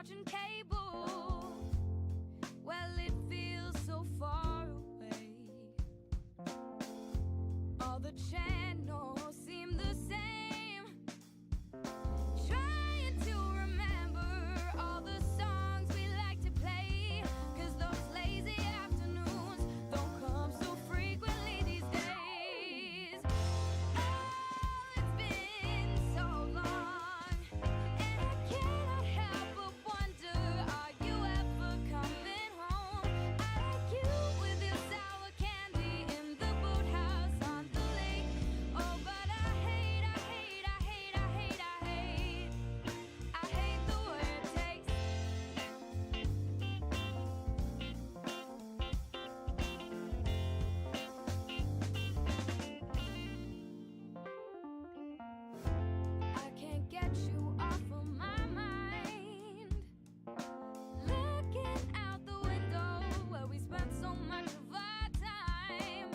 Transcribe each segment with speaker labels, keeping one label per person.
Speaker 1: watching cable. Well, it feels so far away. All the channels seem the same. Trying to remember all the songs we like to play, 'cause those lazy afternoons don't come so frequently these days. Oh, it's been so long, and I cannot help but wonder, are you ever coming home? I like you with your sour candy in the boathouse on the lake. Oh, but I hate, I hate, I hate, I hate, I hate, I hate the way it tastes. I can't get you off of my mind. Looking out the window where we spent so much of our time,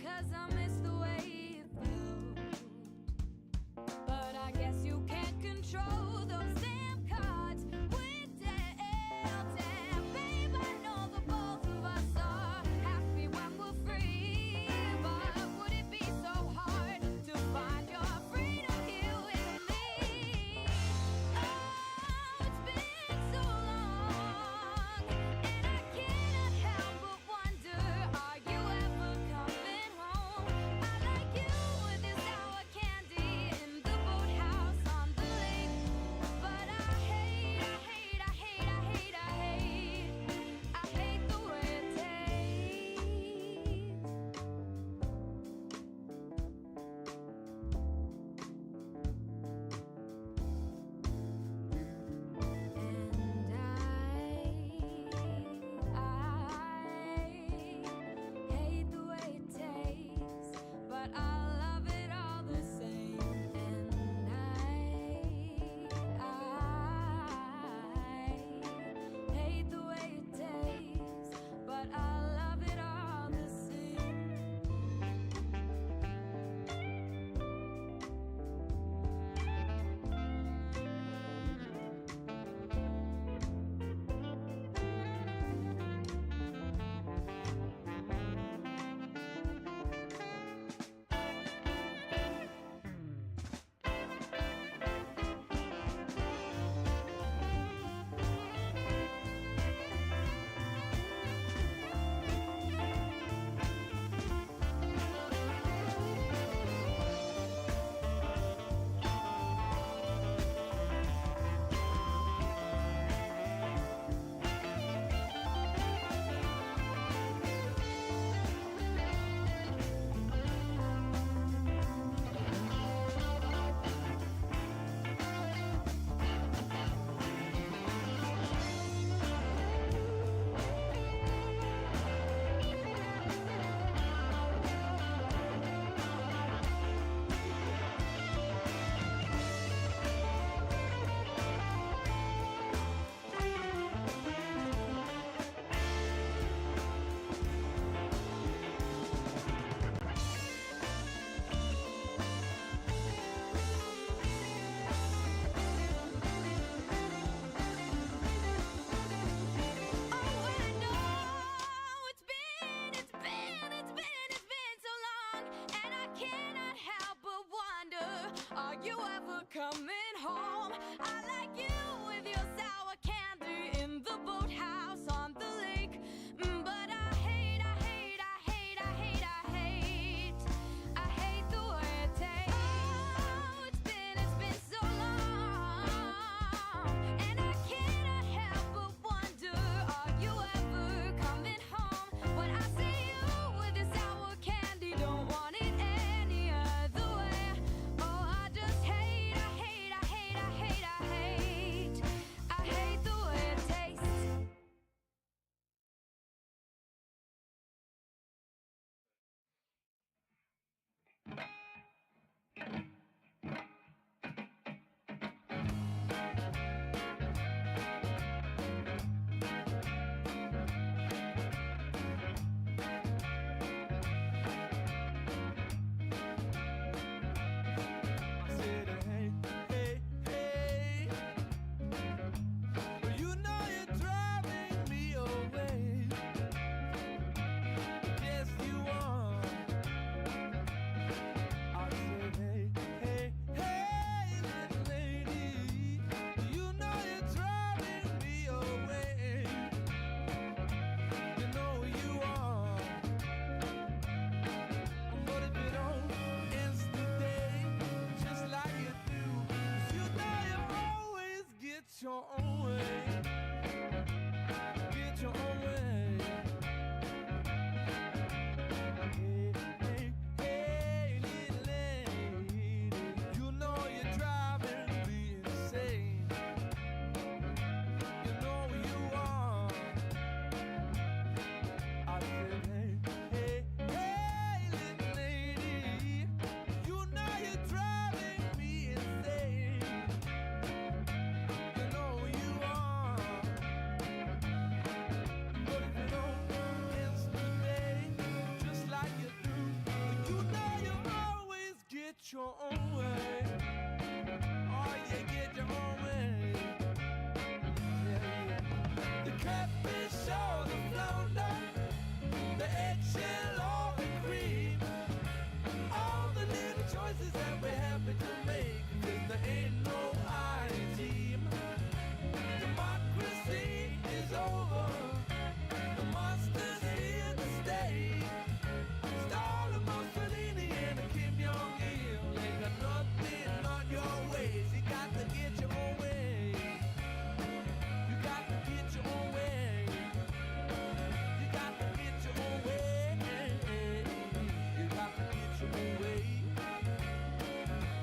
Speaker 1: 'cause I miss the way it felt. But I guess you can't control those damn cards we're dealt. And babe, I know the both of us are happy when we're free, but would it be so hard to find your freedom here with me? Oh, it's been so long, and I cannot help but wonder, are you ever coming home? I like you with your sour candy in the boathouse on the lake. But I hate, I hate, I hate, I hate, I hate, I hate the way it tastes. And I hate the way it tastes, but I love it all the same. And I hate the way it tastes, but I love it all the same. Are you ever coming home? I like you with your sour candy in the boathouse on the lake. But I hate, I hate, I hate, I hate, I hate, I hate the way it tastes. Oh, it's been so long, and I cannot help but wonder, are you ever coming home? When I see you with your sour candy, don't want it any other way. Oh, I just hate, I hate, I hate, I hate, I hate. your own way. Get your own way. Hey, hey, hey, little lady, you know you're driving me insane. You know you are. I said, hey, hey, hey, little lady, you know you're driving me insane. You know you are. But if you don't dance today, just like you do, you know you always get your own way. Oh, you get your own way. Yeah, yeah. The catfish or the flounder, the eggshell or the cream, all the little choices that we're happy to make, 'cause there ain't no I team. Democracy is over. The monster's here to stay. Stalin, Mussolini, and Kim Jong-il ain't got nothing on your ways. You got to get your own way. You got to get your own way. You got to get your own way. You got to get your own way.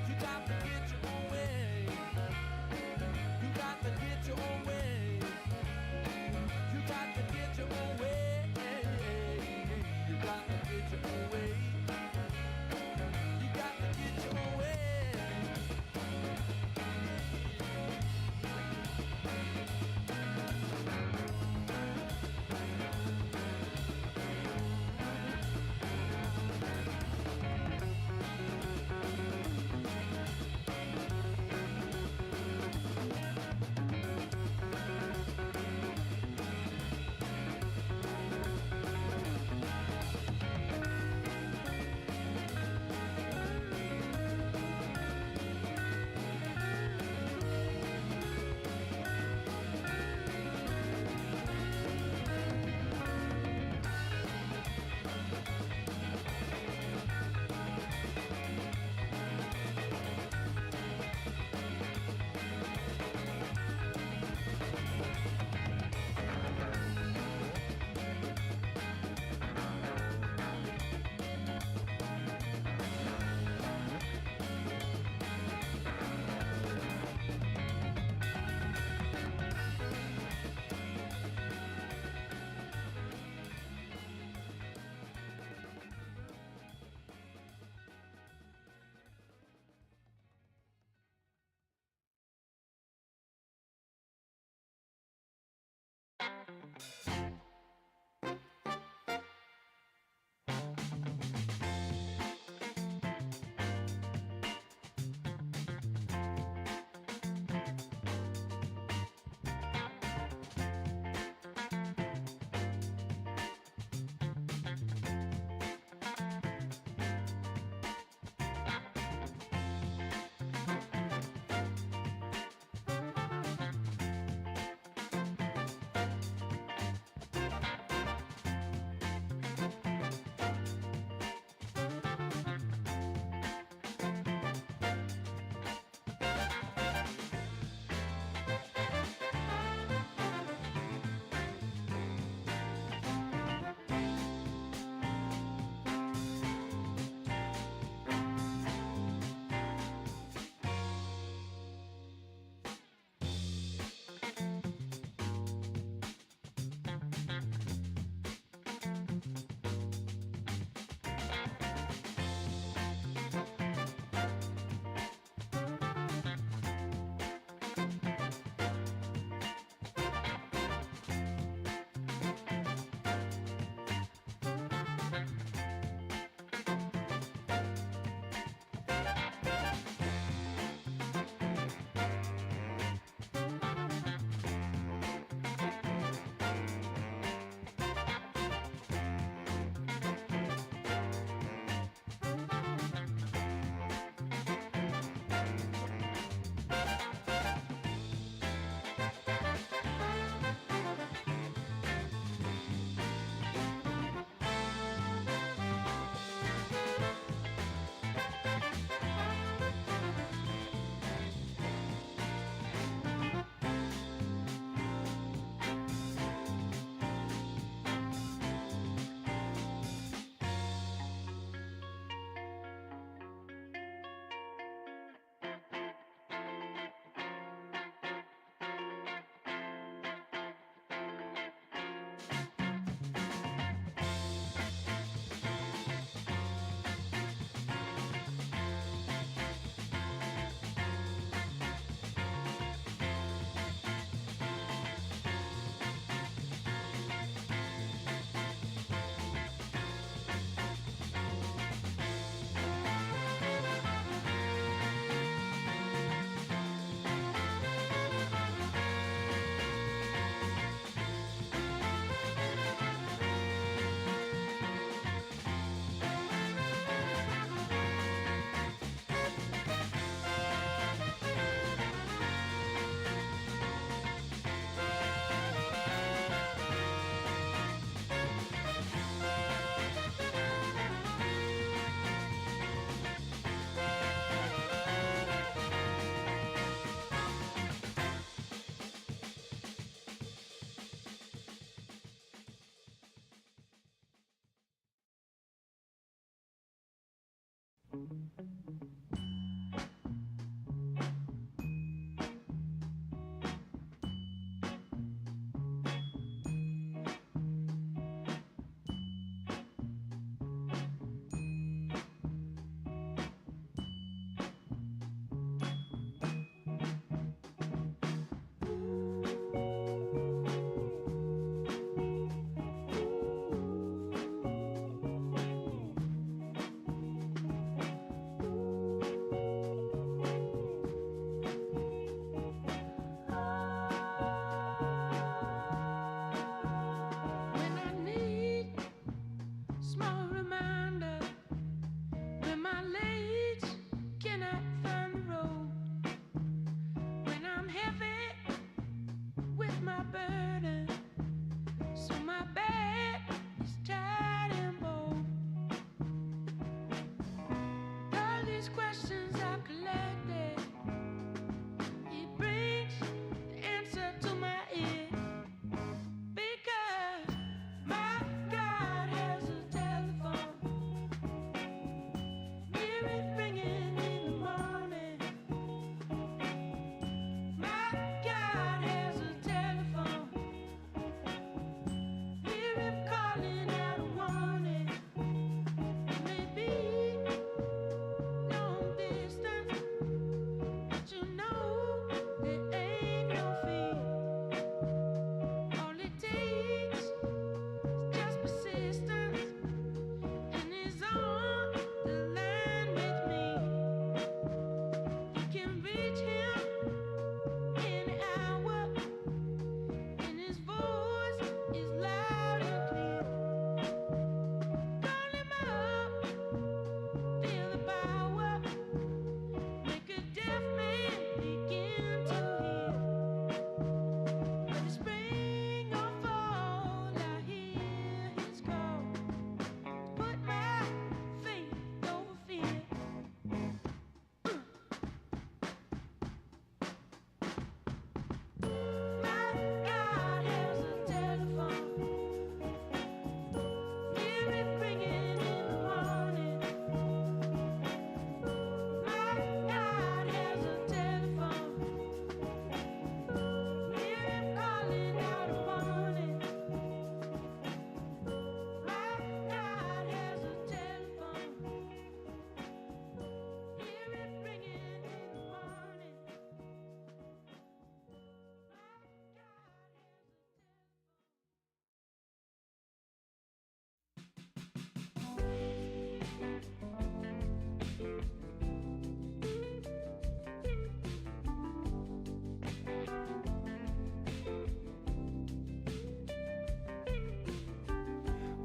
Speaker 1: You got to get your own way.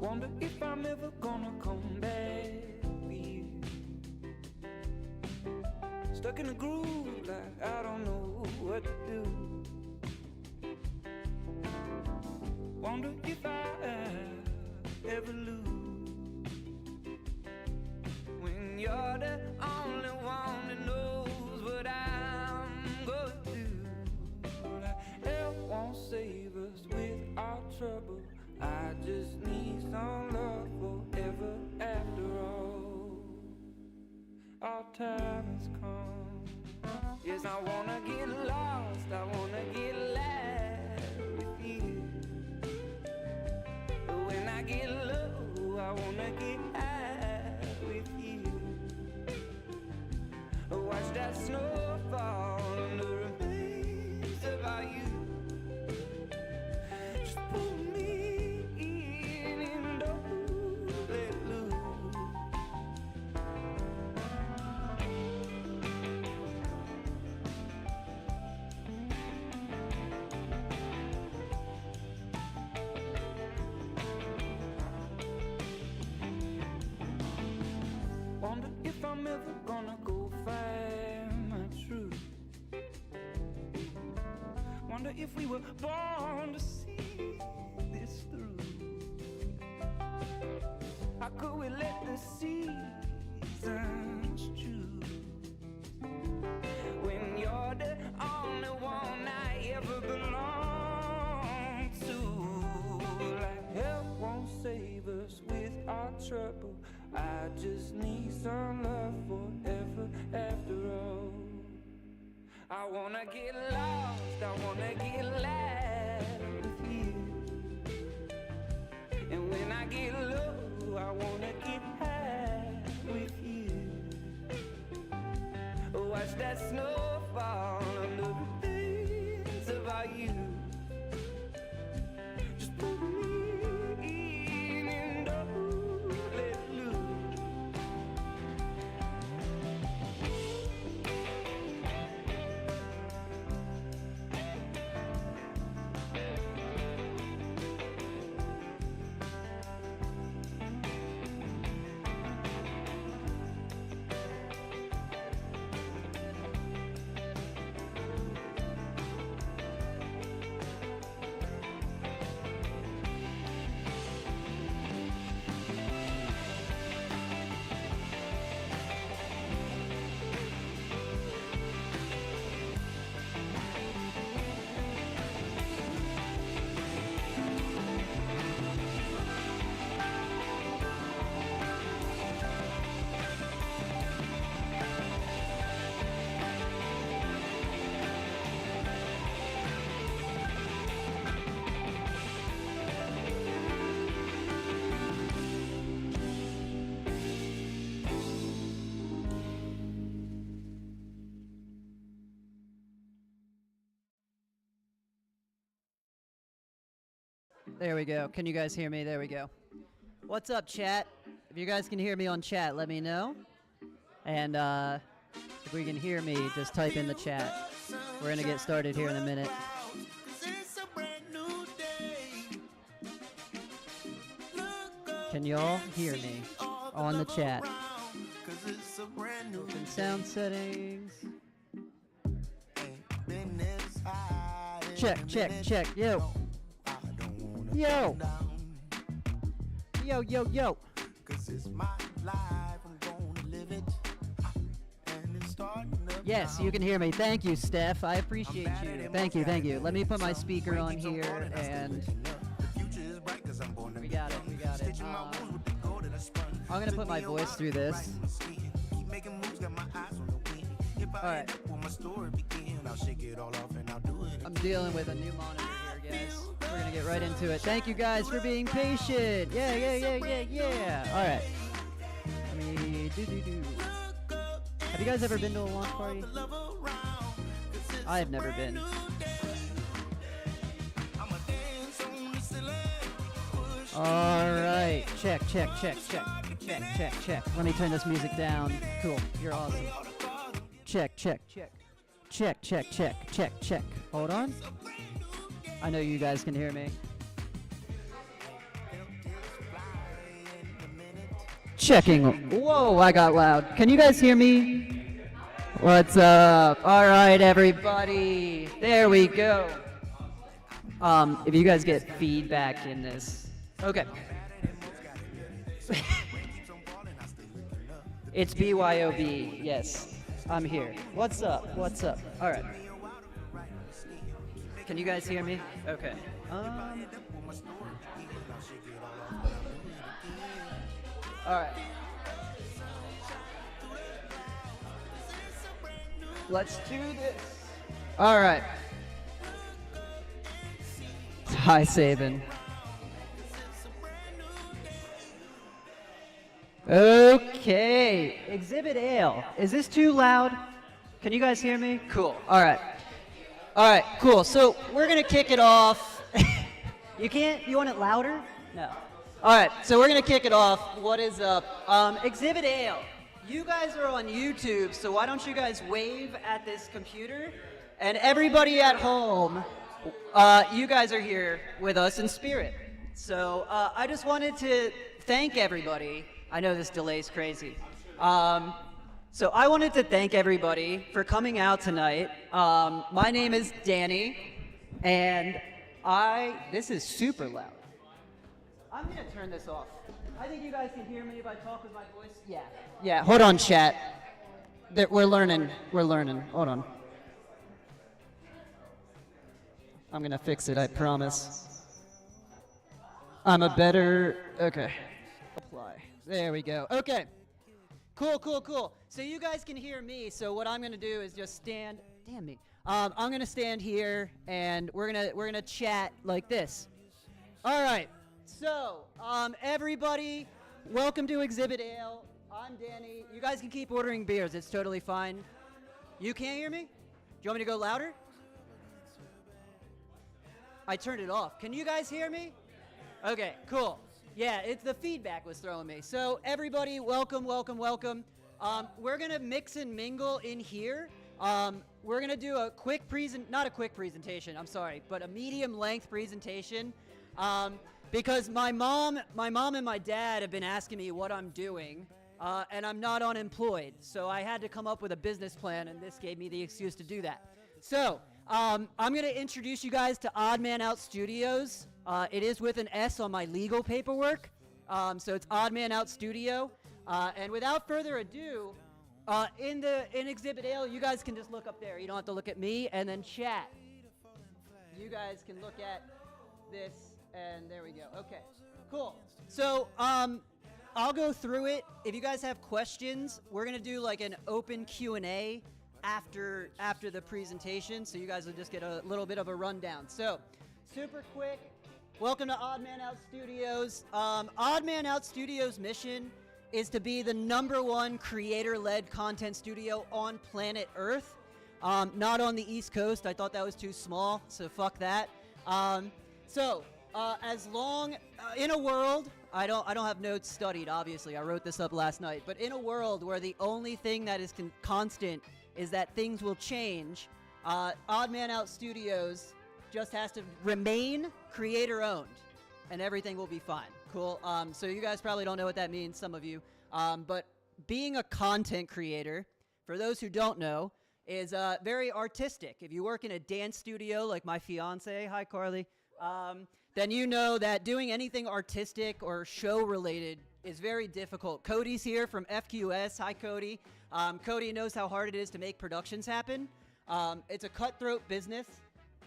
Speaker 2: Wonder if I'm ever gonna come back with you. Stuck in a groove like I don't know what to do. Wonder if I ever lose when you're the only one that knows what I'm gonna do. Like hell won't save us with our trouble. I just need some love forever after all. Our time has come. Yes, I wanna get lost, I wanna get alive with you. When I get low, I wanna get high with you. Watch that snow fall and the remains about you. Just pull me in and don't let loose. Wonder if I'm ever gonna go find my truth. Wonder if we were born to see this through. How could we let the seasons choose when you're the only one I ever belong to? Like hell won't save us with our trouble. I just need some love forever after all. I wanna get lost, I wanna get loud with you. And when I get low, I wanna get high with you. Watch that snow fall under the things about you. Just put me in and don't let loose.
Speaker 3: There we go. Can you guys hear me? There we go. What's up, chat? If you guys can hear me on chat, let me know. And if we can hear me, just type in the chat. We're going to get started here in a minute. Can y'all hear me on the chat? Open sound settings. Check, check, check. Yo. Yo. Yo, yo, yo. Yes, you can hear me. Thank you, Steph. I appreciate you. Thank you, thank you. Let me put my speaker on here, and we got it, we got it. I'm gonna put my voice through this. Alright. I'm dealing with a new monitor here, guys. We're gonna get right into it. Thank you guys for being patient. Yeah, yeah, yeah, yeah, yeah. Alright. Let me do. Have you guys ever been to a launch party? I have never been. Alright. Check, check, check, check. Check, check, check. Let me turn this music down. Cool. You're awesome. Check, check, check. Check, check, check, check, check. Hold on. I know you guys can hear me. Checking. Whoa, I got loud. Can you guys hear me? What's up? All right, everybody. There we go. If you guys get feedback in this. Okay. It's BYOB. Yes. I'm here. What's up? What's up? All right. Can you guys hear me? Okay. All right. Let's do this. All right. Hi, Sabin. Okay. Exhibit Ale. Is this too loud? Can you guys hear me? Cool. All right. All right, cool. So we're going to kick it off. You can't? You want it louder? No. All right, so we're going to kick it off. What is up? Exhibit Ale. You guys are on YouTube, so why don't you guys wave at this computer? And everybody at home, you guys are here with us in spirit. So I just wanted to thank everybody. I know this delay's crazy. So I wanted to thank everybody for coming out tonight. My name is Danny, and this is super loud. I'm gonna turn this off. I think you guys can hear me if I talk with my voice. Yeah. Yeah, hold on, chat. We're learning. Hold on. I'm gonna fix it, I promise. okay. Apply. There we go. Okay. Cool. so you guys can hear me. So what I'm gonna do is just stand. Damn me. I'm gonna stand here, and we're gonna chat like this. All right. So everybody, welcome to Exhibit Ale. I'm Danny. You guys can keep ordering beers. It's totally fine. You can't hear me? Do you want me to go louder? I turned it off. Can you guys hear me? Okay, cool. Yeah, it's the feedback was throwing me. So everybody, welcome, welcome, welcome. We're gonna mix and mingle in here. We're gonna do a quick not a quick presentation, I'm sorry, but a medium length presentation. Because my mom and my dad have been asking me what I'm doing, and I'm not unemployed. So I had to come up with a business plan, and this gave me the excuse to do that. So, I'm going to introduce you guys to Odd Man Out Studios. It is with an S on my legal paperwork. So it's Odd Man Out Studio. And without further ado, in Exhibit Ale, you guys can just look up there. You don't have to look at me, and then chat. You guys can look at this, and there we go. Okay, cool. So, I'll go through it. If you guys have questions, we're going to do like an open Q&A after the presentation, so you guys will just get a little bit of a rundown. So, super quick, welcome to Odd Man Out Studios. Odd Man Out Studios' mission is to be the #1 creator-led content studio on planet Earth. Not on the East Coast. I thought that was too small, so fuck that. As long in a world, I don't have notes studied. Obviously, I wrote this up last night. But in a world where the only thing that is constant is that things will change, Odd Man Out Studios just has to remain creator-owned, and everything will be fine. Cool. So you guys probably don't know what that means, some of you. But being a content creator, for those who don't know, is very artistic. If you work in a dance studio like my fiance, hi Carly, then you know that doing anything artistic or show-related is very difficult. Cody's here from FQS. Hi, Cody. Cody knows how hard it is to make productions happen. It's a cutthroat business,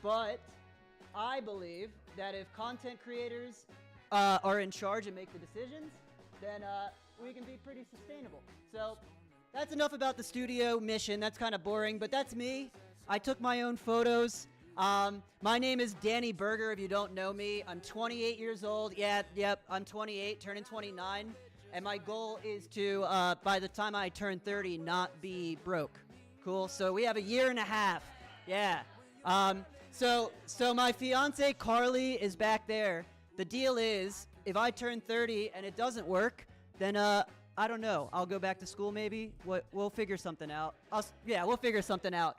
Speaker 3: but I believe that if content creators are in charge and make the decisions, then we can be pretty sustainable. So that's enough about the studio mission. That's kind of boring, but that's me. I took my own photos. My name is Danny Berger, if you don't know me. I'm 28 years old. Yep, I'm 28, turning 29. And my goal is to, by the time I turn 30, not be broke. Cool? So we have a year and a half. Yeah. So my fiance, Carly, is back there. The deal is, if I turn 30 and it doesn't work, then, I don't know. I'll go back to school maybe. We'll figure something out. We'll figure something out.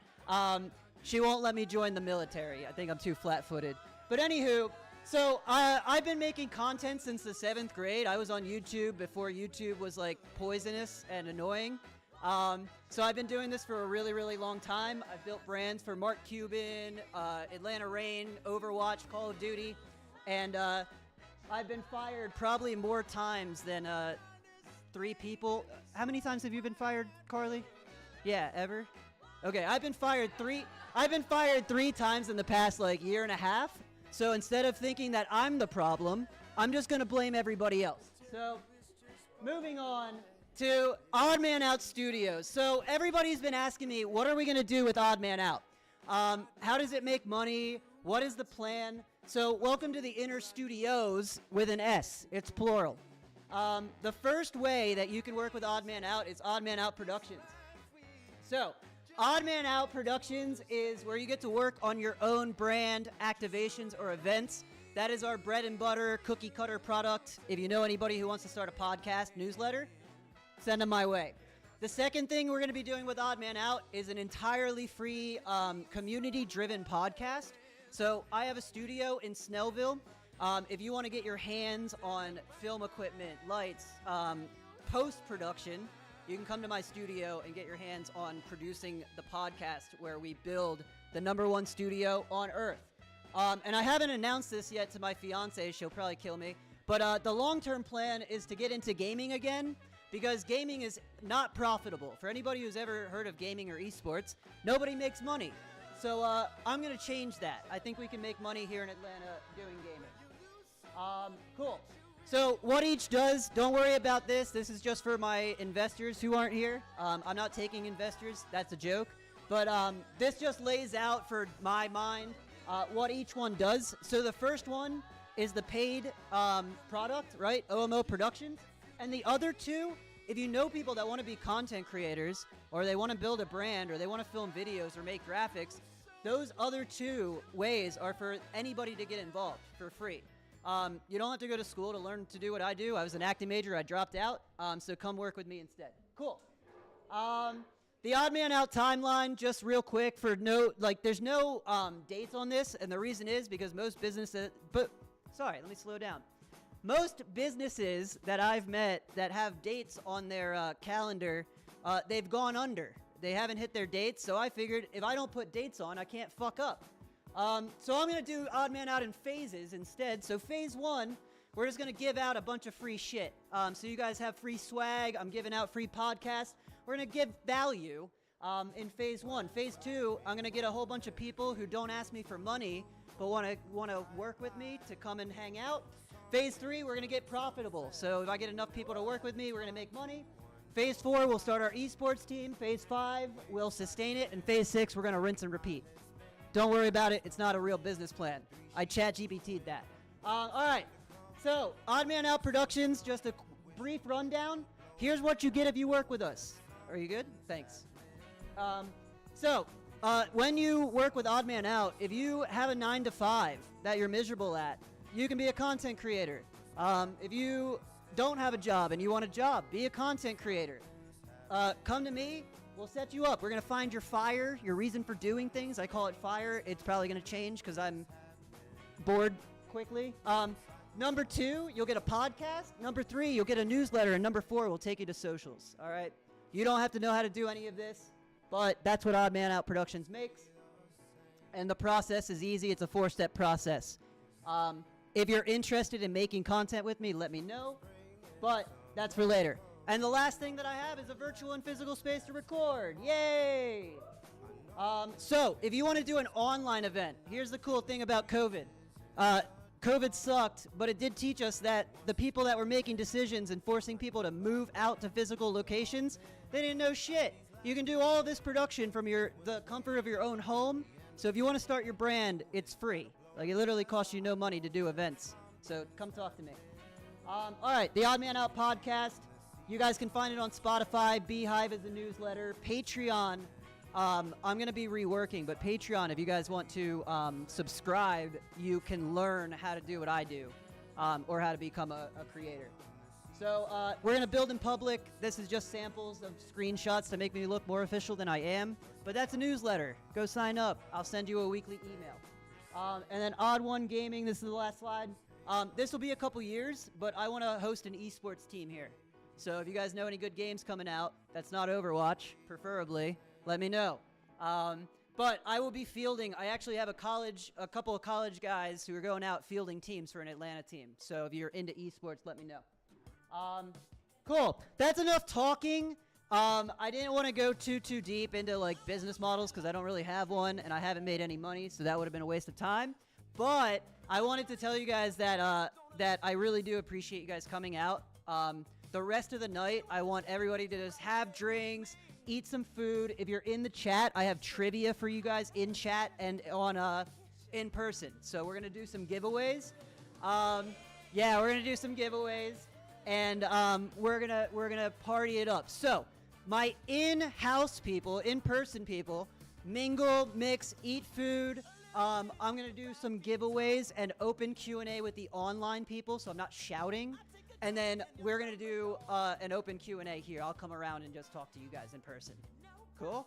Speaker 3: She won't let me join the military. I think I'm too flat-footed. But anywho, so I've been making content since the 7th grade. I was on YouTube before YouTube was like poisonous and annoying. So I've been doing this for a really, really long time. I've built brands for Mark Cuban, Atlanta Reign, Overwatch, Call of Duty. And I've been fired probably more times than 3 people. How many times have you been fired, Carly? Yeah, ever? Okay, I've been fired 3 times in the past like year and a half. So instead of thinking that I'm the problem, I'm just going to blame everybody else. So moving on to Odd Man Out Studios. So everybody's been asking me, what are we going to do with Odd Man Out? How does it make money? What is the plan? So welcome to the Inner Studios with an S. It's plural. The first way that you can work with Odd Man Out is Odd Man Out Productions. So Odd Man Out Productions is where you get to work on your own brand, activations, or events. That is our bread and butter, cookie cutter product. If you know anybody who wants to start a podcast newsletter, send them my way. The second thing we're going to be doing with Odd Man Out is an entirely free, community-driven podcast. So I have a studio in Snellville. If you want to get your hands on film equipment, lights, post-production, you can come to my studio and get your hands on producing the podcast where we build the #1 studio on Earth. And I haven't announced this yet to my fiance. She'll probably kill me. But the long-term plan is to get into gaming again, because gaming is not profitable. For anybody who's ever heard of gaming or esports, nobody makes money. So I'm going to change that. I think we can make money here in Atlanta doing gaming. Cool. So what each does, don't worry about this. This is just for my investors who aren't here. I'm not taking investors. That's a joke. But this just lays out for my mind what each one does. So the first one is the paid product, right? OMO Productions. And the other two, if you know people that want to be content creators, or they want to build a brand, or they want to film videos or make graphics, those other two ways are for anybody to get involved for free. You don't have to go to school to learn to do what I do. I was an acting major. I dropped out. So come work with me instead. Cool. The Odd Man Out timeline, just real quick for there's no dates on this. And the reason is because most businesses, let me slow down. Most businesses that I've met that have dates on their calendar, they've gone under. They haven't hit their dates. So I figured if I don't put dates on, I can't fuck up. So I'm going to do Odd Man Out in phases instead. So phase 1, we're just going to give out a bunch of free shit. So you guys have free swag. I'm giving out free podcasts. We're going to give value in phase 1. Phase 2, I'm going to get a whole bunch of people who don't ask me for money but want to work with me to come and hang out. Phase 3, we're going to get profitable. So if I get enough people to work with me, we're going to make money. Phase 4, we'll start our esports team. Phase 5, we'll sustain it. And phase 6, we're going to rinse and repeat. Don't worry about it. It's not a real business plan. I ChatGPT'd that. All right. So, Odd Man Out Productions, just a brief rundown. Here's what you get if you work with us. Are you good? Thanks. When you work with Odd Man Out, if you have a 9 to 5 that you're miserable at, you can be a content creator. If you don't have a job and you want a job, be a content creator. Come to me. We'll set you up. We're going to find your fire, your reason for doing things. I call it fire. It's probably going to change because I'm bored quickly. Number 2, you'll get a podcast. Number 3, you'll get a newsletter. And number 4, we'll take you to socials. All right? You don't have to know how to do any of this, but that's what Odd Man Out Productions makes. And the process is easy. It's a 4-step process. If you're interested in making content with me, let me know. But that's for later. And the last thing that I have is a virtual and physical space to record. Yay! So, if you want to do an online event, here's the cool thing about COVID. COVID sucked, but it did teach us that the people that were making decisions and forcing people to move out to physical locations, they didn't know shit. You can do all of this production from the comfort of your own home. So if you want to start your brand, it's free. Like, it literally costs you no money to do events. So come talk to me. All right, the Odd Man Out podcast. You guys can find it on Spotify. Beehive is the newsletter. Patreon, I'm going to be reworking, but Patreon, if you guys want to subscribe, you can learn how to do what I do, or how to become a creator. So we're going to build in public. This is just samples of screenshots to make me look more official than I am, but that's a newsletter. Go sign up. I'll send you a weekly email. And then Odd One Gaming, this is the last slide. This will be a couple years, but I want to host an esports team here. So if you guys know any good games coming out, that's not Overwatch, preferably, let me know. But I will be fielding. I actually have a couple of college guys who are going out fielding teams for an Atlanta team. So if you're into esports, let me know. Cool. That's enough talking. I didn't want to go too deep into like business models because I don't really have one and I haven't made any money, so that would have been a waste of time. But I wanted to tell you guys that that I really do appreciate you guys coming out. The rest of the night, I want everybody to just have drinks, eat some food. If you're in the chat, I have trivia for you guys in chat and on in person. So we're gonna do some giveaways. Yeah, we're gonna do some giveaways, and we're gonna party it up. So my in-house people, in-person people, mingle, mix, eat food. I'm gonna do some giveaways and open Q&A with the online people, so I'm not shouting. And then we're going to do an open Q&A here. I'll come around and just talk to you guys in person. Cool?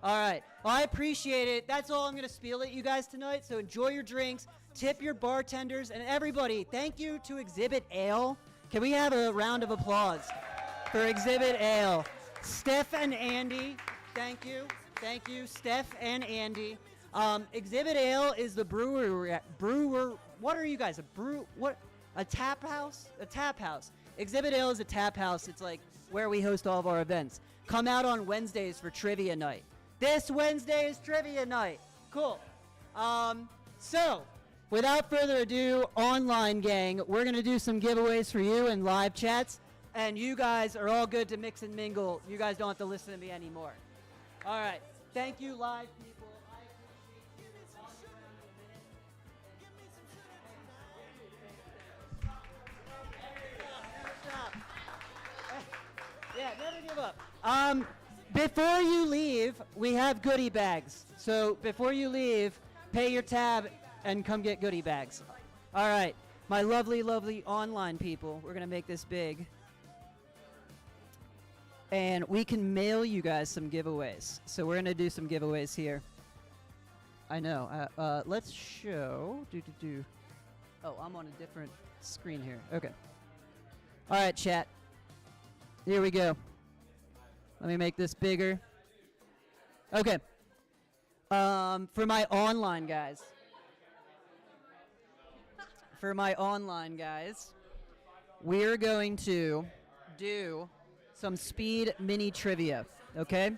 Speaker 3: All right. Well, I appreciate it. That's all I'm going to spiel at you guys tonight. So enjoy your drinks. Tip your bartenders. And everybody, thank you to Exhibit Ale. Can we have a round of applause for Exhibit Ale? Steph and Andy, thank you. Thank you, Steph and Andy. Exhibit Ale is the brewer. What are you guys? A tap house? A tap house. Exhibit Ale is a tap house. It's like where we host all of our events. Come out on Wednesdays for trivia night. This Wednesday is trivia night. Cool. So, without further ado, online gang, we're going to do some giveaways for you in live chats. And you guys are all good to mix and mingle. You guys don't have to listen to me anymore. All right. Thank you, live people. I appreciate Yeah, never give up. Before you leave, we have goodie bags. So before you leave, pay your tab and come get goodie bags. All right, my lovely, lovely online people, we're going to make this big. And we can mail you guys some giveaways. So we're going to do some giveaways here. I know. Let's show. Oh, I'm on a different screen here. Okay. All right, chat. Here we go. Let me make this bigger. Okay. For my online guys. We're going to do some speed mini trivia, okay?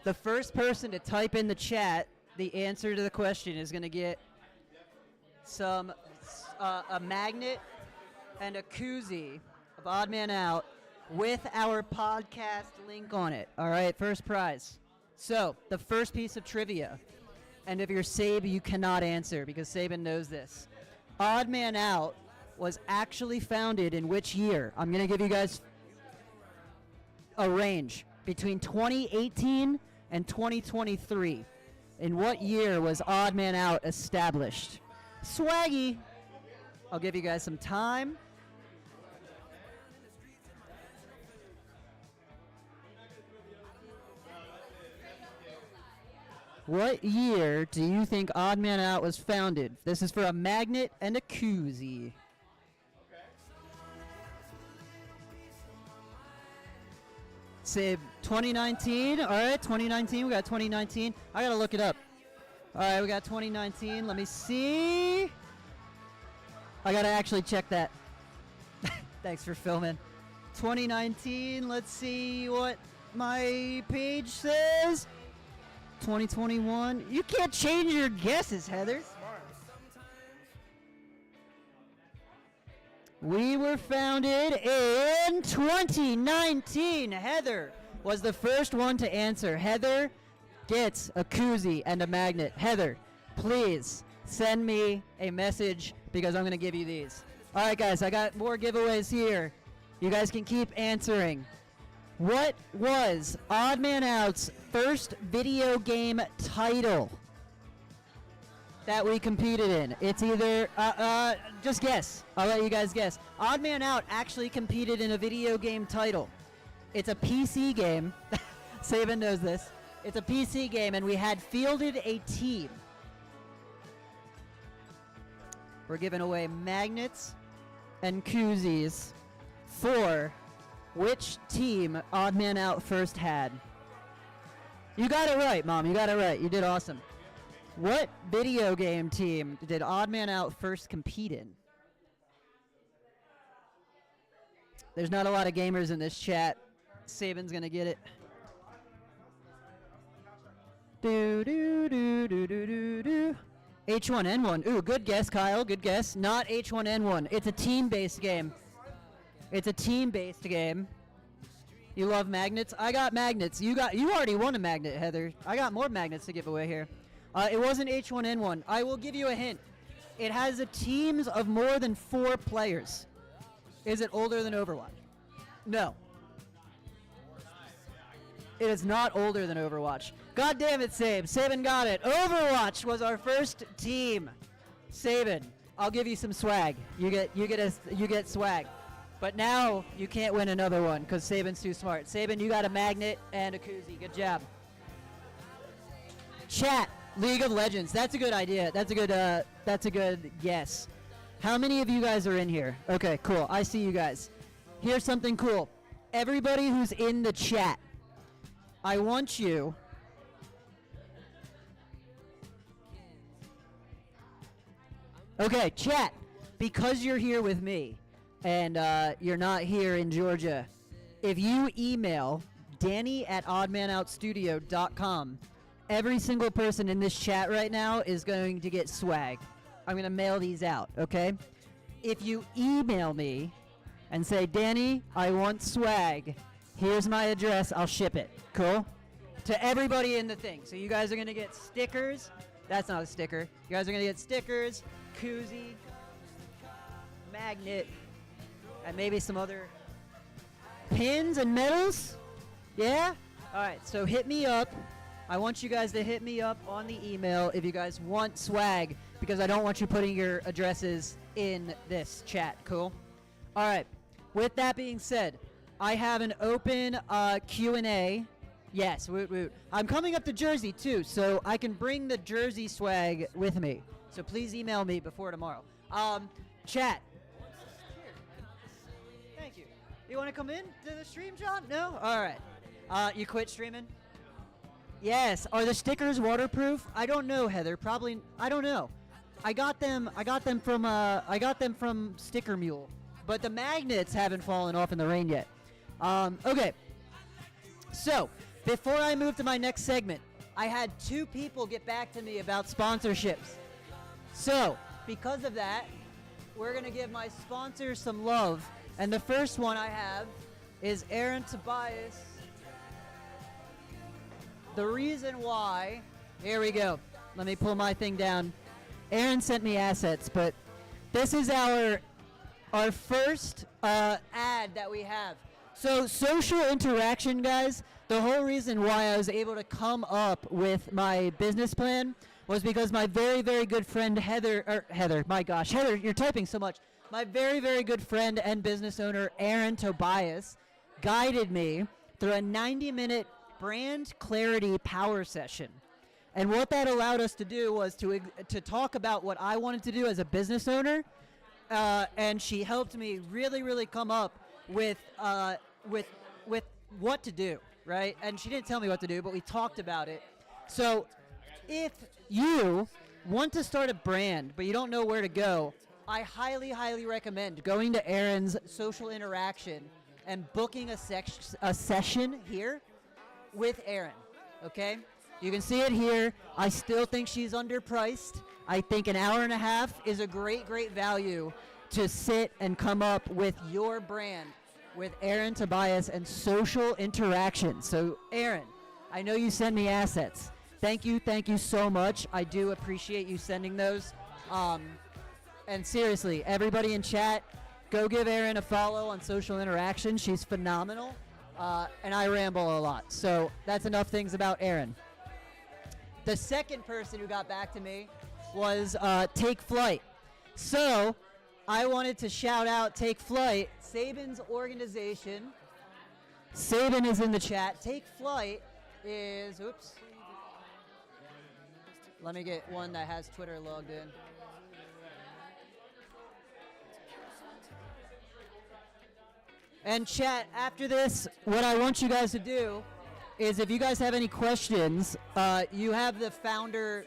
Speaker 3: The first person to type in the chat the answer to the question is going to get some a magnet and a koozie of Odd Man Out with our podcast link on it. All right, first prize. So, the first piece of trivia, and if you're Sabe, you cannot answer because Saban knows this. Odd Man Out was actually founded in which year? I'm going to give you guys a range between 2018 and 2023. In what year was Odd Man Out established? Swaggy. I'll give you guys some time. What year do you think Odd Man Out was founded? This is for a magnet and a koozie. Say 2019. All right, 2019. We got 2019. I got to look it up. All right, we got 2019. Let me see. I got to actually check that. Thanks for filming. 2019. Let's see what my page says. 2021. You can't change your guesses, Heather. We were founded in 2019. Heather was the first one to answer. Heather gets a koozie and a magnet. Heather, please send me a message because I'm going to give you these. All right, guys, I got more giveaways here. You guys can keep answering. What was Odd Man Out's first video game title that we competed in? It's either, just guess. I'll let you guys guess. Odd Man Out actually competed in a video game title. It's a PC game. Saban knows this. It's a PC game, and we had fielded a team. We're giving away magnets and koozies for which team Odd Man Out first had. You got it right, Mom. You got it right. You did awesome. What video game team did Odd Man Out first compete in? There's not a lot of gamers in this chat. Saban's gonna get it. H1N1. Ooh, good guess, Kyle. Good guess. Not H1N1. It's a team-based game. It's a team-based game. You love magnets? I got magnets. You already won a magnet, Heather. I got more magnets to give away here. It wasn't H1N1. I will give you a hint. It has a teams of more than 4 players. Is it older than Overwatch? No. It is not older than Overwatch. God damn it, Saban got it. Overwatch was our first team. Saban, I'll give you some swag. You get swag. But now you can't win another one because Saban's too smart. Saban, you got a magnet and a koozie. Good job. Chat, League of Legends. That's a good idea. That's a good guess. How many of you guys are in here? Okay, cool. I see you guys. Here's something cool. Everybody who's in the chat, I want you okay, chat, because you're here with me and you're not here in Georgia, if you email Danny@oddmanoutstudio.com, every single person in this chat right now is going to get swag. I'm gonna mail these out. Okay. If you email me and say, Danny, I want swag. Here's my address. I'll ship it. Cool? To everybody in the thing. So you guys are going to get stickers. That's not a sticker. You guys are going to get stickers, koozie, magnet, and maybe some other pins and medals. Yeah? All right. So hit me up. I want you guys to hit me up on the email if you guys want swag, because I don't want you putting your addresses in this chat. Cool? All right. With that being said, I have an open Q&A. Yes, woot woot. I'm coming up to Jersey too, so I can bring the Jersey swag with me. So please email me before tomorrow. Chat. Thank you. You want to come in to the stream, John? No? All right. You quit streaming? Yes. Are the stickers waterproof? I don't know, Heather. Probably. I don't know. I got them from Sticker Mule, but the magnets haven't fallen off in the rain yet. Okay. So, before I move to my next segment, I had 2 people get back to me about sponsorships. So, because of that, we're going to give my sponsors some love. And the first one I have is Aaron Tobias. The reason why, here we go. Let me pull my thing down. Aaron sent me assets, but this is our first ad that we have. So social interaction, guys, the whole reason why I was able to come up with my business plan was because my very, very good friend Heather, my gosh, Heather, you're typing so much. My very, very good friend and business owner, Aaron Tobias, guided me through a 90-minute brand clarity power session. And what that allowed us to do was to talk about what I wanted to do as a business owner, and she helped me really, really come up with what to do, right? And she didn't tell me what to do, but we talked about it. So if you want to start a brand, but you don't know where to go, I highly, highly recommend going to Aaron's social interaction and booking a session here with Aaron, okay? You can see it here. I still think she's underpriced. I think an hour and a half is a great, great value to sit and come up with your brand with Aaron Tobias and social interaction. So, Aaron, I know you send me assets. Thank you so much. I do appreciate you sending those. And seriously, everybody in chat, go give Aaron a follow on social interaction. She's phenomenal. And I ramble a lot. So that's enough things about Aaron. The second person who got back to me was Take Flight. So I wanted to shout out Take Flight, Saban's organization. Saban is in the chat. Take Flight is, oops. Let me get one that has Twitter logged in. And chat, after this, what I want you guys to do is if you guys have any questions, you have the founder,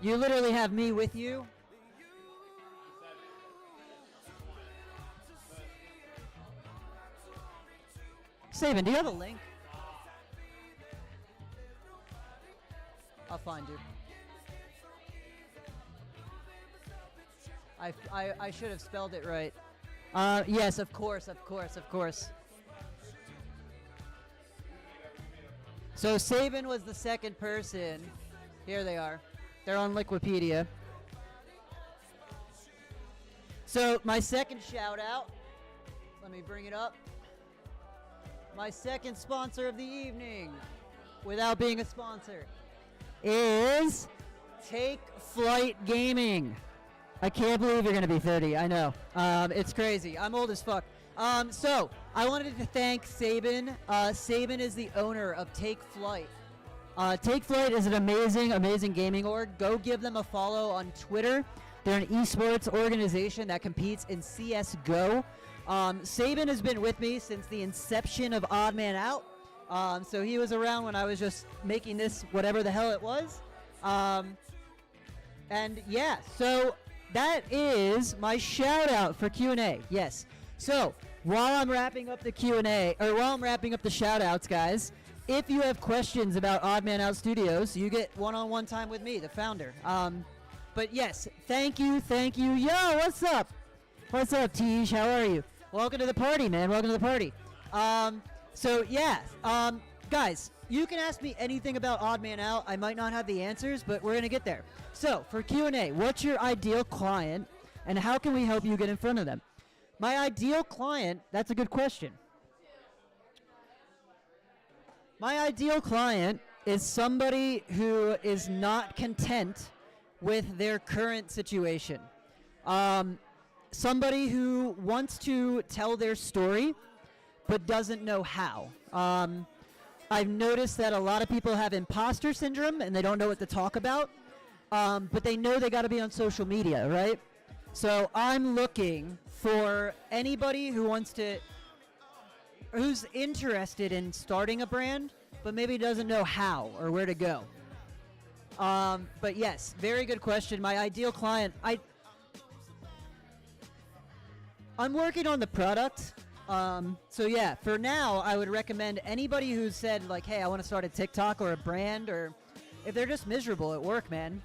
Speaker 3: you literally have me with you. Saban, do you have a link? I'll find you. I should have spelled it right. Yes, of course. So Saban was the second person. Here they are. They're on Liquipedia. So my second shout out, let me bring it up. My second sponsor of the evening, without being a sponsor, is Take Flight Gaming. I can't believe you're going to be 30. I know. It's crazy. I'm old as fuck. So I wanted to thank Saban. Saban is the owner of Take Flight. Take Flight is an amazing, amazing gaming org. Go give them a follow on Twitter. They're an esports organization that competes in CSGO. Saban has been with me since the inception of Odd Man Out. So he was around when I was just making this whatever the hell it was. And yeah, so that is my shout out for Q&A. Yes. So while I'm wrapping up the Q&A, or while I'm wrapping up the shout outs, guys, if you have questions about Odd Man Out Studios, you get one-on-one time with me, the founder. But yes, thank you. Yo, what's up? What's up, Tej? How are you? Welcome to the party, man. Welcome to the party. So yeah, guys, you can ask me anything about Odd Man Out. I might not have the answers, but we're gonna get there. So for Q&A, what's your ideal client, and how can we help you get in front of them? My ideal client, that's a good question. My ideal client is somebody who is not content with their current situation. Somebody who wants to tell their story but doesn't know how. I've noticed that a lot of people have imposter syndrome and they don't know what to talk about, but they know they got to be on social media, right? So I'm looking for anybody who's interested in starting a brand, but maybe doesn't know how or where to go. But yes, very good question. My ideal client, I'm working on the product. So yeah, for now, I would recommend anybody who said like, hey, I want to start a TikTok or a brand, or if they're just miserable at work, man,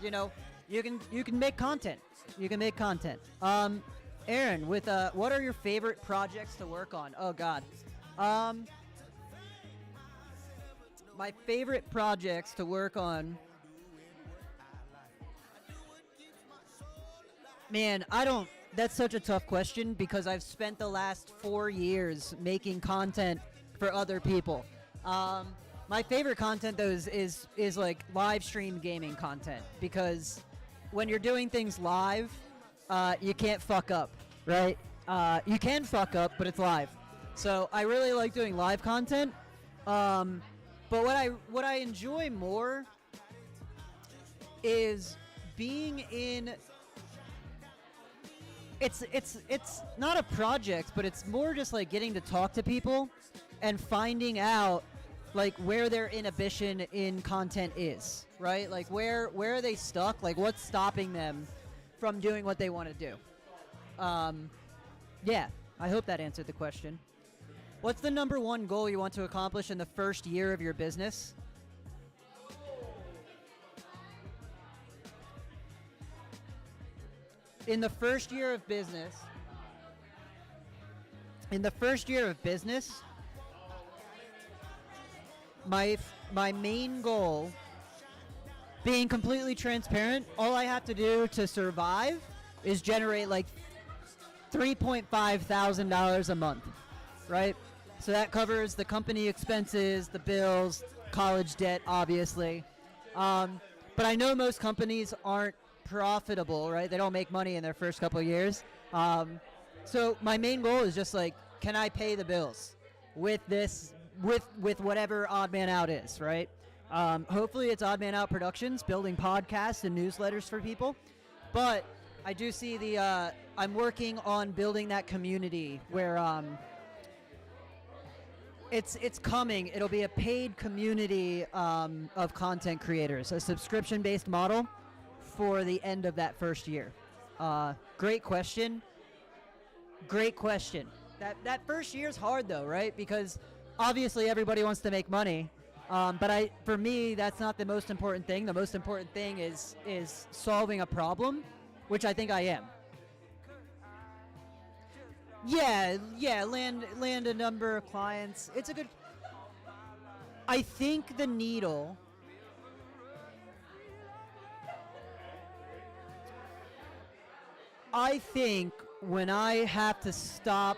Speaker 3: you know, you can make content. You can make content. Aaron, with what are your favorite projects to work on? Oh God. My favorite projects to work on. Man, that's such a tough question because I've spent the last 4 years making content for other people. My favorite content though is like live stream gaming content, because when you're doing things live, you can't fuck up, right? You can fuck up, but it's live. So I really like doing live content. But what I enjoy more is being in. It's not a project, but it's more just like getting to talk to people and finding out like where their inhibition in content is, right? Like where are they stuck? Like what's stopping them from doing what they want to do? Yeah, I hope that answered the question. What's the number one goal you want to accomplish in the first year of your business? In the first year of business, my main goal, being completely transparent, all I have to do to survive is generate like $3,500 a month, right? So that covers the company expenses, the bills, college debt, obviously. But I know most companies aren't profitable, right? They don't make money in their first couple of years. So my main goal is just like, can I pay the bills with this, with whatever Odd Man Out is, right? Hopefully it's Odd Man Out Productions, building podcasts and newsletters for people. But I do see I'm working on building that community where it's coming. It'll be a paid community of content creators, a subscription-based model for the end of that first year. Great question. That first year is hard though, right? Because obviously everybody wants to make money, but for me, that's not the most important thing. The most important thing is solving a problem, which I think I am. Yeah, land a number of clients. It's a good. I think the needle. I think when I have to stop,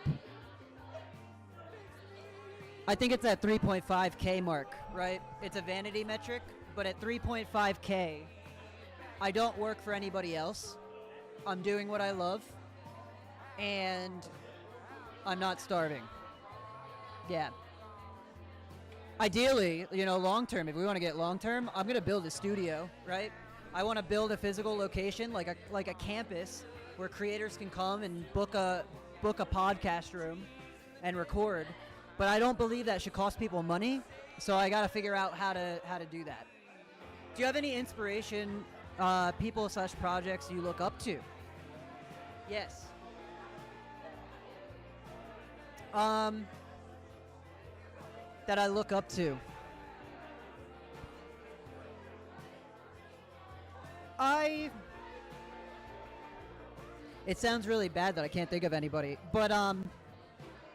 Speaker 3: I think it's at 3.5K mark, right? It's a vanity metric, but at 3.5K, I don't work for anybody else. I'm doing what I love, and I'm not starving. Yeah. Ideally, long term, if we want to get long term, I'm going to build a studio, right? I want to build a physical location, like a campus where creators can come and book a podcast room and record. But I don't believe that should cost people money, so I got to figure out how to do that. Do you have any inspiration, people/projects you look up to? Yes. That I look up to. It sounds really bad that I can't think of anybody, but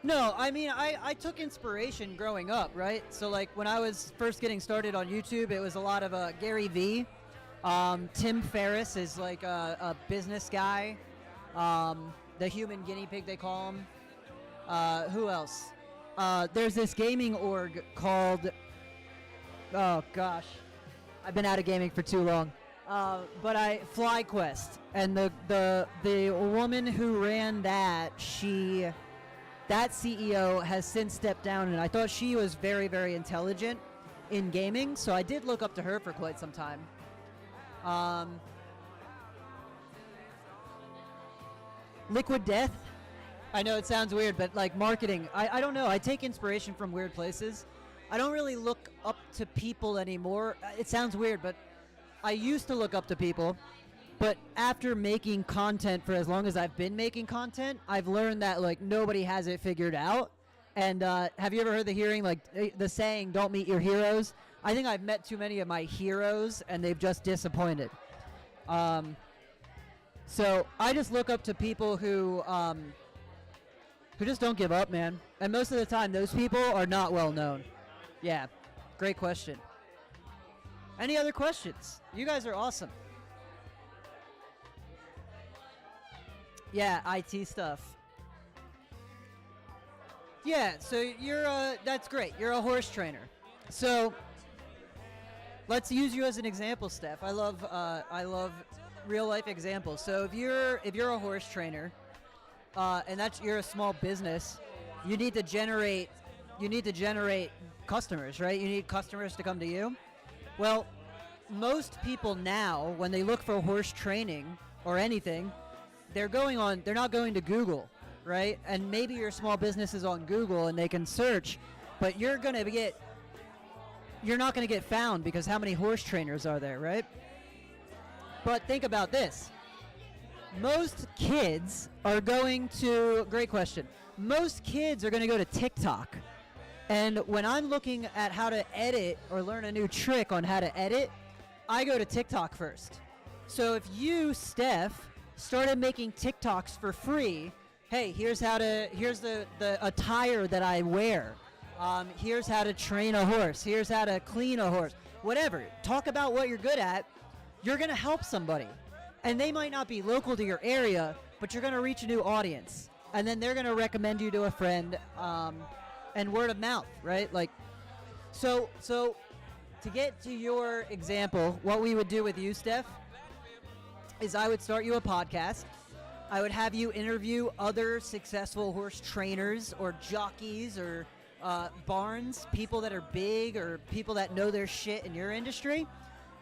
Speaker 3: no, I mean, I took inspiration growing up, right? So like when I was first getting started on YouTube, it was a lot of Gary Vee. Tim Ferriss is like a business guy. The human guinea pig, they call him. Who else? There's this gaming org called, oh gosh, I've been out of gaming for too long. But FlyQuest, and the woman who ran that CEO has since stepped down, and I thought she was very, very intelligent in gaming, so I did look up to her for quite some time. Liquid Death. I know it sounds weird, but like marketing, I don't know. I take inspiration from weird places. I don't really look up to people anymore. It sounds weird, but I used to look up to people. But after making content for as long as I've been making content, I've learned that like nobody has it figured out. And have you ever heard the saying, don't meet your heroes? I think I've met too many of my heroes and they've just disappointed. So I just look up to people who just don't give up, man. And most of the time, those people are not well known. Yeah, great question. Any other questions? You guys are awesome. Yeah, IT stuff. Yeah, so you're that's great. You're a horse trainer. So let's use you as an example, Steph. I love real life examples. So if you're a horse trainer, and you're a small business, you need to generate customers, right? You need customers to come to you. Well, most people now, when they look for horse training or anything, they're not going to Google, right? And maybe your small business is on Google and they can search, but you're not going to get found because how many horse trainers are there, right? But think about this. Most kids are going to, great question. Most kids are going to go to TikTok. And when I'm looking at how to edit or learn a new trick on how to edit, I go to TikTok first. So if you, Steph, started making TikToks for free, hey, here's the attire that I wear. Here's how to train a horse. Here's how to clean a horse. Whatever. Talk about what you're good at. You're going to help somebody. And they might not be local to your area, but you're going to reach a new audience. And then they're going to recommend you to a friend, and word of mouth, right? Like, so to get to your example, what we would do with you, Steph, is I would start you a podcast. I would have you interview other successful horse trainers or jockeys or barns, people that are big or people that know their shit in your industry,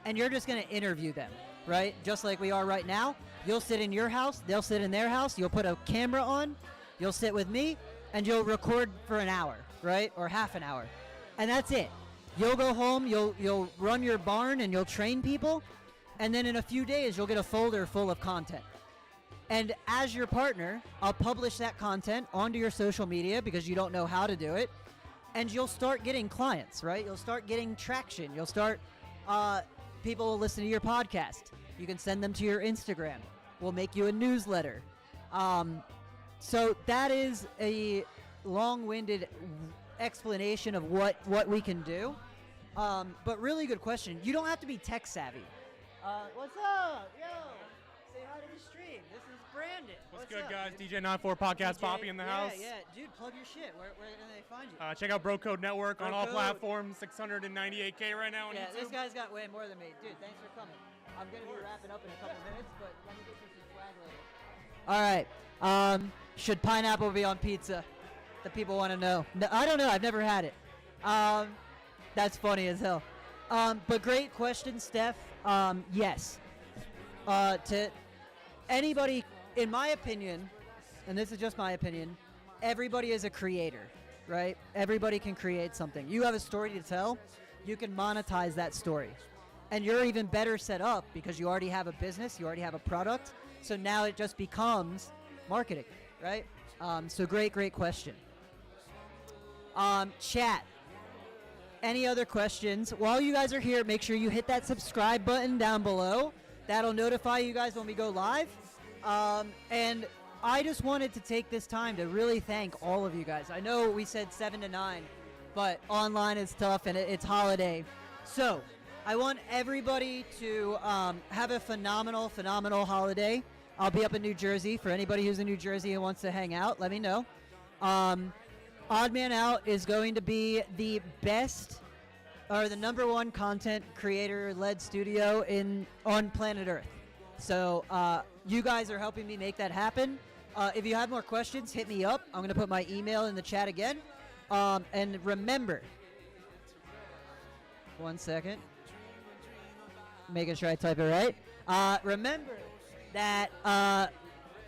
Speaker 3: and you're just going to interview them, right? Just like we are right now. You'll sit in your house, they'll sit in their house, you'll put a camera on, you'll sit with me, and you'll record for an hour, right? Or half an hour. And that's it. You'll go home, you'll run your barn and you'll train people, and then in a few days you'll get a folder full of content. And as your partner, I'll publish that content onto your social media because you don't know how to do it, and you'll start getting clients, right? You'll start getting traction. You'll start, people will listen to your podcast. You can send them to your Instagram. We'll make you a newsletter. So that is a long-winded explanation of what we can do. But really good question. You don't have to be tech savvy. What's up? Yo, say hi to the stream. This is Brandon.
Speaker 4: What's good,
Speaker 3: up,
Speaker 4: guys?
Speaker 3: dude?
Speaker 4: DJ94 Podcast
Speaker 3: DJ,
Speaker 4: Poppy in the house.
Speaker 3: Yeah, dude, plug your shit. Where can they find you?
Speaker 4: Check out Bro Code Network on all
Speaker 3: Bro Code.
Speaker 4: platforms. 698K right now on
Speaker 3: Yeah,
Speaker 4: YouTube.
Speaker 3: this guy's got way more than me. Dude, thanks for coming. I'm going to be wrapping up in a couple minutes, but let me get you some swag later. All right. Should pineapple be on pizza? The people want to know. No, I don't know. I've never had it. That's funny as hell. But great question, Steph. Yes. To anybody, in my opinion, and this is just my opinion, everybody is a creator, right? Everybody can create something. You have a story to tell. You can monetize that story. And you're even better set up because you already have a business, you already have a product. So now it just becomes marketing, right? So great question. Chat. Any other questions? While you guys are here, make sure you hit that subscribe button down below That'll notify you guys when we go live. And I just wanted to take this time to really thank all of you guys. I know we said 7 to 9, but online is tough and it's holiday. So I want everybody to have a phenomenal holiday. I'll be up in New Jersey. For anybody who's in New Jersey and wants to hang out, let me know. Odd Man Out is going to be the best or the #1 content creator-led studio on planet Earth. So you guys are helping me make that happen. If you have more questions, hit me up. I'm going to put my email in the chat again. And remember, one second, making sure I type it right. Remember that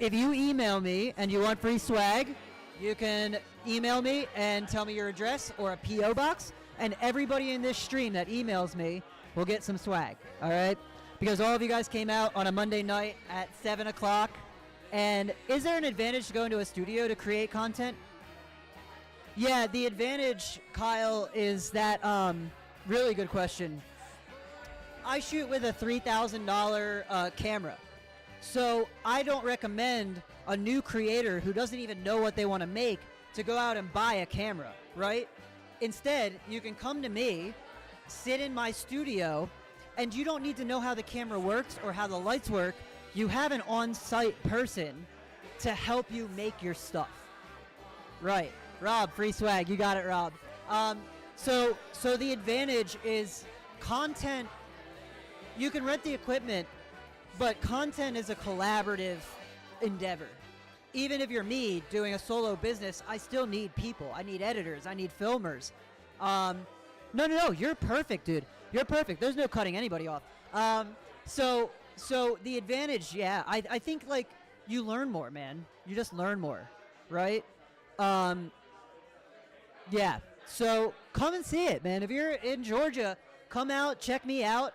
Speaker 3: if you email me and you want free swag, you can email me and tell me your address or a P.O. box, and everybody in this stream that emails me will get some swag, all right? Because all of you guys came out on a Monday night at 7 o'clock. And is there an advantage to go into a studio to create content? Yeah, the advantage, Kyle, is that, really good question. I shoot with a $3,000 camera. So I don't recommend a new creator who doesn't even know what they want to make to go out and buy a camera, right? Instead, you can come to me, sit in my studio, and you don't need to know how the camera works or how the lights work. You have an on-site person to help you make your stuff. Right. Rob, free swag. You got it, Rob. So the advantage is content. You can rent the equipment, but content is a collaborative endeavor. Even if you're me doing a solo business, I still need people. I need editors. I need filmers. No. You're perfect, dude. You're perfect. There's no cutting anybody off. So the advantage, yeah, I think, like, you learn more, man. You just learn more, right? Yeah. So come and see it, man. If you're in Georgia, come out, check me out.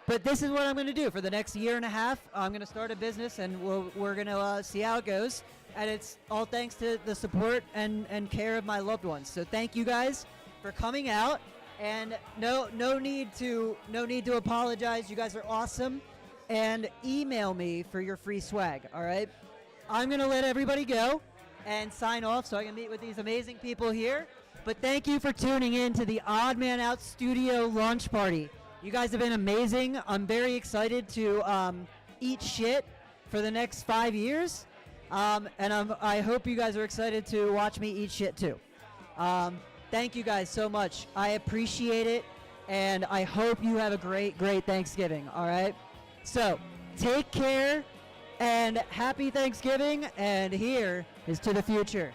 Speaker 3: But this is what I'm going to do for the next year and a half. I'm going to start a business, and we're going to see how it goes. And it's all thanks to the support and care of my loved ones. So thank you guys for coming out. And no need to apologize. You guys are awesome. And email me for your free swag, all right? I'm going to let everybody go and sign off so I can meet with these amazing people here. But thank you for tuning in to the Odd Man Out Studio launch party. You guys have been amazing. I'm very excited to eat shit for the next 5 years. And I hope you guys are excited to watch me eat shit too. Thank you guys so much. I appreciate it. And I hope you have a great Thanksgiving, all right? So take care and happy Thanksgiving. And here is to the future.